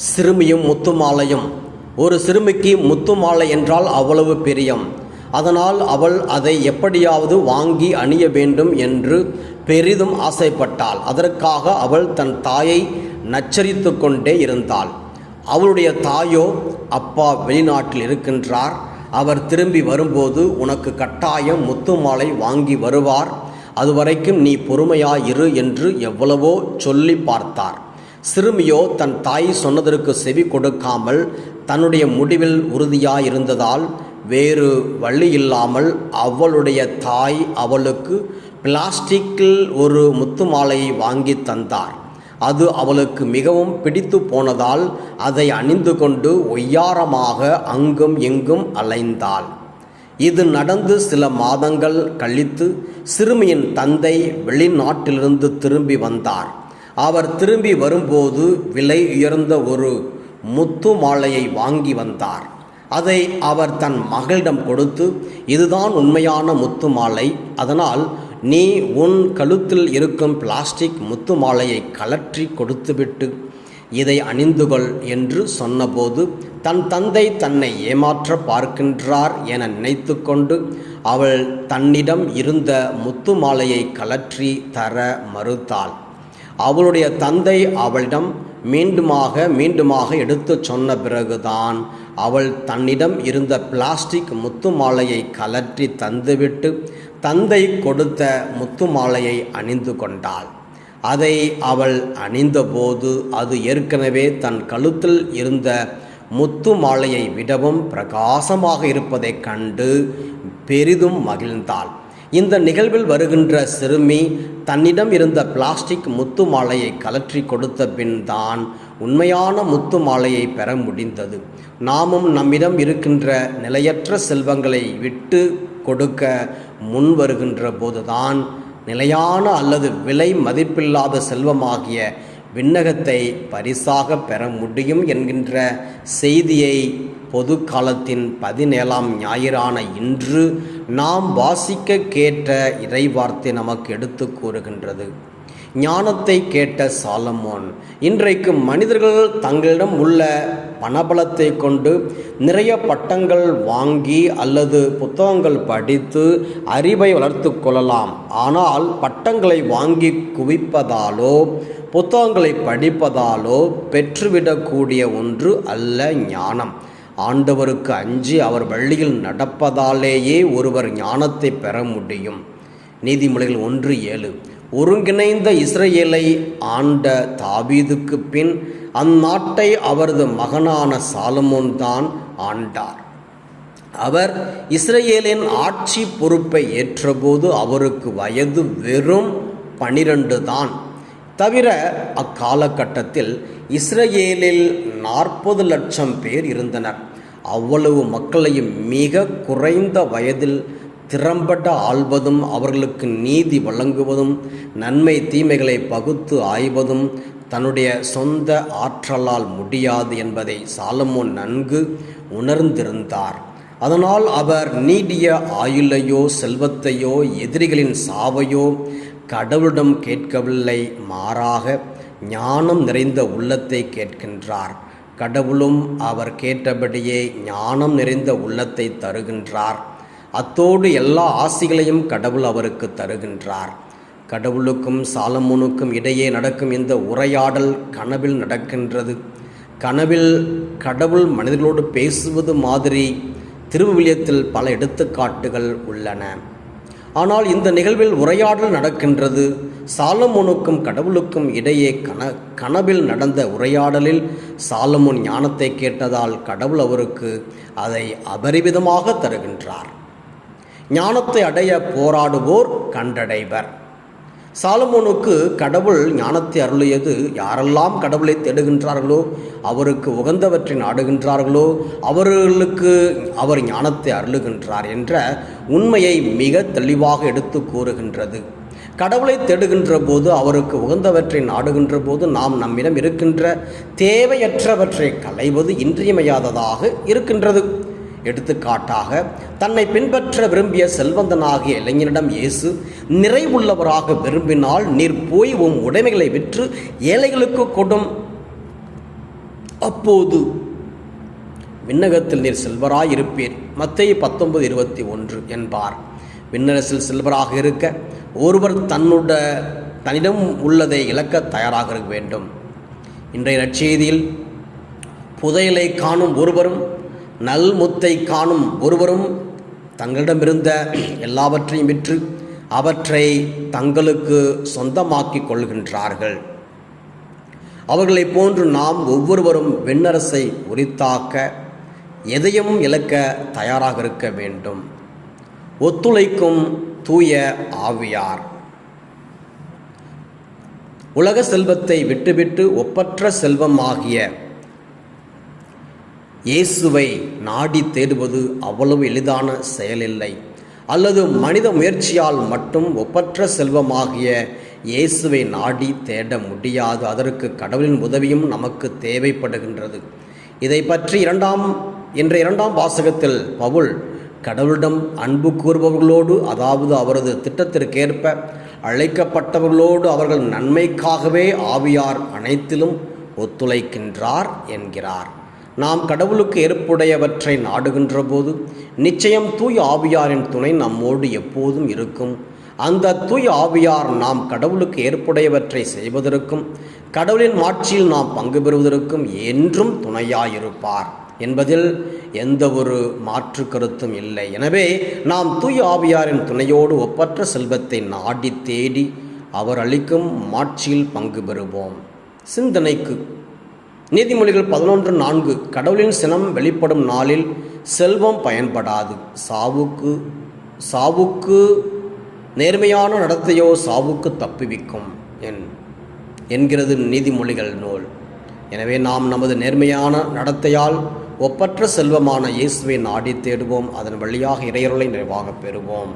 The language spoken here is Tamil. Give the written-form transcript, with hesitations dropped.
சிறுமியும் முத்துமாலையும். ஒரு சிறுமிக்கு முத்துமாலை என்றால் அவ்வளவு பிரியம். அதனால் அவள் அதை எப்படியாவது வாங்கி அணிய வேண்டும் என்று பெரிதும் ஆசைப்பட்டாள். அதற்காக அவள் தன் தாயை நச்சரித்து கொண்டே இருந்தாள். அவளுடைய தாயோ, அப்பா வெளிநாட்டில் இருக்கின்றார், அவர் திரும்பி வரும்போது உனக்கு கட்டாயம் முத்துமாலை வாங்கி வருவார், அதுவரைக்கும் நீ பொறுமையாயிரு என்று எவ்வளவோ சொல்லி பார்த்தார். சிறுமியோ தன் தாய் சொன்னதற்கு செவி கொடுக்காமல் தன்னுடைய முடிவில் உறுதியாயிருந்ததால் வேறு வழியில்லாமல் அவளுடைய தாய் அவளுக்கு பிளாஸ்டிக்கில் ஒரு முத்துமாலையை வாங்கி தந்தார். அது அவளுக்கு மிகவும் பிடித்து போனதால் அதை அணிந்து கொண்டு ஒய்யாரமாக அங்கும் எங்கும் அலைந்தாள். இது நடந்து சில மாதங்கள் கழித்து சிறுமியின் தந்தை வெளிநாட்டிலிருந்து திரும்பி வந்தார். அவர் திரும்பி வரும்போது விலை உயர்ந்த ஒரு முத்து மாலையை வாங்கி வந்தார். அதை அவர் தன் மகளிடம் கொடுத்து, இதுதான் உண்மையான முத்து மாலை, அதனால் நீ உன் கழுத்தில் இருக்கும் பிளாஸ்டிக் முத்து மாலையை கலற்றி கொடுத்துவிட்டு இதை அணிந்துகொள் என்று சொன்னபோது தன் தந்தை தன்னை ஏமாற்ற பார்க்கின்றார் என நினைத்து கொண்டு அவள் தன்னிடம் இருந்த முத்து மாலையை கலற்றி தர மறுத்தாள். அவளுடைய தந்தை அவளிடம் மீண்டுமாக எடுத்து சொன்ன பிறகுதான் அவள் தன்னிடம் இருந்த பிளாஸ்டிக் முத்து மாலையை கலற்றி தந்துவிட்டு தந்தை கொடுத்த முத்து மாலையை அணிந்து கொண்டாள். அதை அவள் அணிந்தபோது அது ஏற்கனவே தன் கழுத்தில் இருந்த முத்து மாலையை விடவும் பிரகாசமாக இருப்பதைக் கண்டு பெரிதும் மகிழ்ந்தாள். இந்த நிகழ்வில் வருகின்ற சிறுமி தன்னிடம் இருந்த பிளாஸ்டிக் முத்து மாலையை கலற்றி கொடுத்த பின் தான் உண்மையான முத்து மாலையை பெற முடிந்தது. நாமும் நம்மிடம் இருக்கின்ற நிலையற்ற செல்வங்களை விட்டு கொடுக்க முன் வருகின்ற போதுதான் நிலையான அல்லது விலை மதிப்பில்லாத செல்வமாகிய விண்ணகத்தை பரிசாக பெற முடியும் என்கின்ற செய்தியை பொது காலத்தின் 17ஆம் ஞாயிறான இன்று நாம் வாசிக்க கேட்ட இறைவார்த்தை நமக்கு எடுத்து கூறுகின்றது. ஞானத்தை கேட்ட சாலமோன் இன்றைக்கு மனிதர்கள் தங்களிடம் உள்ள பணபலத்தை கொண்டு நிறைய பட்டங்கள் வாங்கி அல்லது புத்தகங்கள் படித்து அறிவை வளர்த்து கொள்ளலாம். ஆனால் பட்டங்களை வாங்கி குவிப்பதாலோ புத்தகங்களை படிப்பதாலோ பெற்றுவிடக்கூடிய ஒன்று அல்ல ஞானம். ஆண்டவருக்கு அஞ்சி அவர் வழியில் நடப்பதாலேயே ஒருவர் ஞானத்தை பெற முடியும். நீதிமொழிகள் 1:7. ஒருங்கிணைந்த இஸ்ரவேலை ஆண்ட தாவீதுக்கு பின் அந்நாட்டை அவரது மகனான சாலமோன் தான் ஆண்டார். அவர் இஸ்ரவேலின் ஆட்சி பொறுப்பை ஏற்றபோது அவருக்கு வயது வெறும் 12 தான். தவிர அக்காலகட்டத்தில் இஸ்ரவேலில் 40 லட்சம் பேர் இருந்தனர். அவ்வளவு மக்களையும் மிக குறைந்த வயதில் திறம்பட ஆள்வதும் அவர்களுக்கு நீதி வழங்குவதும் நன்மை தீமைகளை பகுத்து ஆய்வதும் தன்னுடைய சொந்த ஆற்றலால் முடியாது என்பதை சாலமோன் நன்கு உணர்ந்திருந்தார். அதனால் அவர் நீடிய ஆயுளையோ செல்வத்தையோ எதிரிகளின் சாவையோ கடவுளிடம் கேட்கவில்லை, மாறாக ஞானம் நிறைந்த உள்ளத்தை கேட்கின்றார். கடவுளும் அவர் கேட்டபடியே ஞானம் நிறைந்த உள்ளத்தை தருகின்றார். அத்தோடு எல்லா ஆசிகளையும் கடவுள் அவருக்கு தருகின்றார். கடவுளுக்கும் சாலமோனுக்கும் இடையே நடக்கும் இந்த உரையாடல் கனவில் நடக்கின்றது. கனவில் கடவுள் மனிதர்களோடு பேசுவது மாதிரி திருவிவிலியத்தில் பல எடுத்துக்காட்டுகள் உள்ளன. ஆனால் இந்த நிகழ்வில் உரையாடல் நடக்கின்றது. சாலமோனுக்கும் கடவுளுக்கும் இடையே கனவில் நடந்த உரையாடலில் சாலமோன் ஞானத்தை கேட்டதால் கடவுள் அவருக்கு அதை அபரிவிதமாக தருகின்றார். ஞானத்தை அடைய போராடுவோர் கண்டடைவர். சாலமோனுக்கு கடவுள் ஞானத்தை அருளியது யாரெல்லாம் கடவுளை தேடுகின்றார்களோ, அவருக்கு உகந்தவற்றை நாடுகின்றார்களோ அவர்களுக்கு அவர் ஞானத்தை அருளுகின்றார் என்ற உண்மையை மிக தெளிவாக எடுத்து கூறுகின்றது. கடவுளை தேடுகின்ற போது, அவருக்கு உகந்தவற்றை நாடுகின்ற போது நாம் நம்மிடம் இருக்கின்ற தேவையற்றவற்றை களைவது இன்றியமையாததாக இருக்கின்றது. எடுத்துக்காட்டாக, தன்னை பின்பற்ற விரும்பிய செல்வந்தனாகிய இளைஞனிடம் இயேசு நிறைவுள்ளவராக விரும்பினால் நீர் போய் உம் உடைமைகளை விற்று ஏழைகளுக்கு கொடும், அப்போது விண்ணகத்தில் நீர் செல்வராயிருப்பீர். மத்தேயு 19:21 என்பார். விண்ணரசில் செல்வராக இருக்க ஒருவர் தன்னிடம் உள்ளதை இழக்க தயாராக இருக்க வேண்டும். இன்றைய நற்செய்தியில் புதையலை காணும் ஒருவரும் நல்முத்தை காணும் ஒருவரும் தங்களிடமிருந்த எல்லாவற்றையும் விற்று அவற்றை தங்களுக்கு சொந்தமாக்கிக் கொள்கின்றார்கள். அவர்களைப் போன்று நாம் ஒவ்வொருவரும் விண்ணரசை உரித்தாக்க எதையும் இழக்க தயாராக இருக்க வேண்டும். ஒத்துழைக்கும் தூய ஆவியார். உலக செல்வத்தை விட்டுவிட்டு ஒப்பற்ற செல்வமாகிய இயேசுவை நாடி தேடுவது அவ்வளவு எளிதான செயலில்லை. அல்லது மனித முயற்சியால் மட்டும் ஒப்பற்ற செல்வமாகிய இயேசுவை நாடி தேட முடியாது. அதற்கு கடவுளின் உதவியும் நமக்கு தேவைப்படுகின்றது. இதை பற்றி இரண்டாம் வாசகத்தில் பவுல் கடவுளிடம் அன்பு கூறுபவர்களோடு, அதாவது அவரது திட்டத்திற்கேற்ப அழைக்கப்பட்டவர்களோடு அவர்கள் நன்மைக்காகவே ஆவியார் அனைத்திலும் ஒத்துழைக்கின்றார் என்கிறார். நாம் கடவுளுக்கு ஏற்புடையவற்றை நாடுகின்ற போது நிச்சயம் தூய ஆவியாரின் துணை நம்மோடு எப்போதும் இருக்கும். அந்த தூய ஆவியார் நாம் கடவுளுக்கு ஏற்புடையவற்றை செய்வதற்கும் கடவுளின் மாட்சியில் நாம் பங்கு பெறுவதற்கும் என்றும் துணையாயிருப்பார் என்பதில் எந்த ஒரு மாற்று கருத்தும் இல்லை. எனவே நாம் தூய ஆவியாரின் துணையோடு ஒப்பற்ற செல்வத்தை நாடி தேடி அவர் அளிக்கும் மாட்சியில் பங்கு பெறுவோம். சிந்தனைக்கு நீதிமொழிகள் 11:4 கடவுளின் சினம் வெளிப்படும் நாளில் செல்வம் பயன்படாது. சாவுக்கு நேர்மையான நடத்தையோ சாவுக்கு தப்புவிக்கும் என்கிறது நீதிமொழிகள் நூல். எனவே நாம் நமது நேர்மையான நடத்தையால் ஒப்பற்ற செல்வமான இயேசுவை நாடி தேடுவோம். அதன் வழியாக இறையருளை நிறைவாக பெறுவோம்.